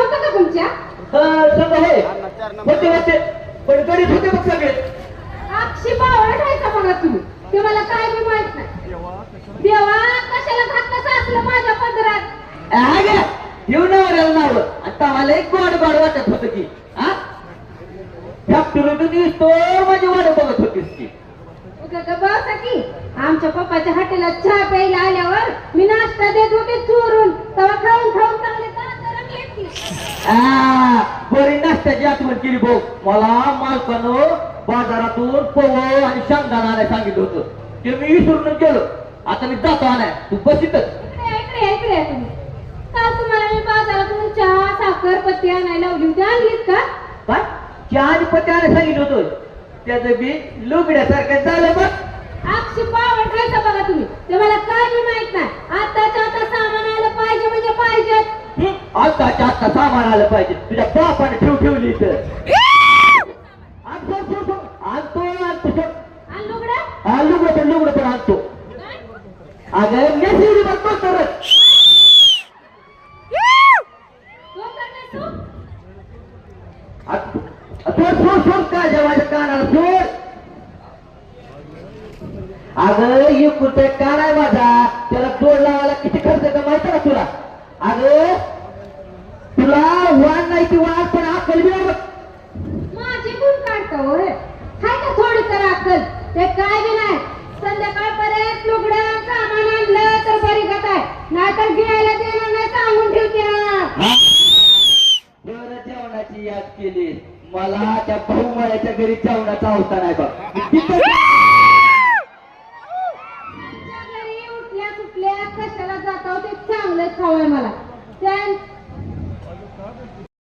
नव्हतं का तुमच्या? संघ होय होते होते पण गरीब होते बघ सगळे. अक्षी बावळा ठायचा बघा तुम्ही. ते मला काय बी माहित नाही. देवा कशाला घातलं असलं माझ्या पदरात? अगे येऊ नवऱ्याला नाव आता मला एक गोड गोड वाटत होतं की हा फॅक्टरीतून दिसतो माझी वाट बघत होतीस की. बसा की आमच्या पप्पाच्या हॉटेलात चहा प्यायला आल्यावर मी नाश्ता देत होते चोरून. तेव्हा खाऊन खाऊन चांगले रंगलेत की. बरी नाश्त्याची आठवण केली भाऊ. मला मालकानं बाजारातून पव आणि शेंगदाणा आणायला सांगितलं होतं ते मी विसरून गेलो. आता मी जातो आणाय तू बस इथंच. इकडे या तुम्ही. काल तुम्हाला मी बाजारातून चहा साखर पत्ती आणायला लावली होती. आणलीत का? काय चहा आणि पत्ते आणायला सांगितलं होतं त्याचं बी लुगड्यासारखं झालं बघ. अक्षी पावड खायचं बघा तुम्ही. ते मला काय बी माहित नाही. आताच्या आता सामान आलं पाहिजे म्हणजे पाहिजे. आत्ताच्या आत्ता सामान आलं पाहिजे. तुझ्या बापाने ठेवली तर लुगडं पण आणतो. अगं नेसली बघतो तरच सोड काय माझ्या कानाला सोड. अगं एक रुपये कान आहे माझा त्याला जोड लावायला किती खर्च का माहिती ना तुला. अगं तुला वाण नाही ती वाण पण अक्कल बी बघ. माझी कोण काढतो होय? हाय का थोडी तर अक्कल? ते काय बी नाही. संध्याकाळपर्यंत लुगडं सामान आणलं तर बरी गत आहे. नाहीतर गिळायला देणार नाही सांगून ठेवते. जेवणाची याद केली मला त्या बहुमायाच्या घरी जेवणाचा होता नाही बघ. घरी उठल्या सुटल्या कशाला जाता ते चांगलं खावंय मला.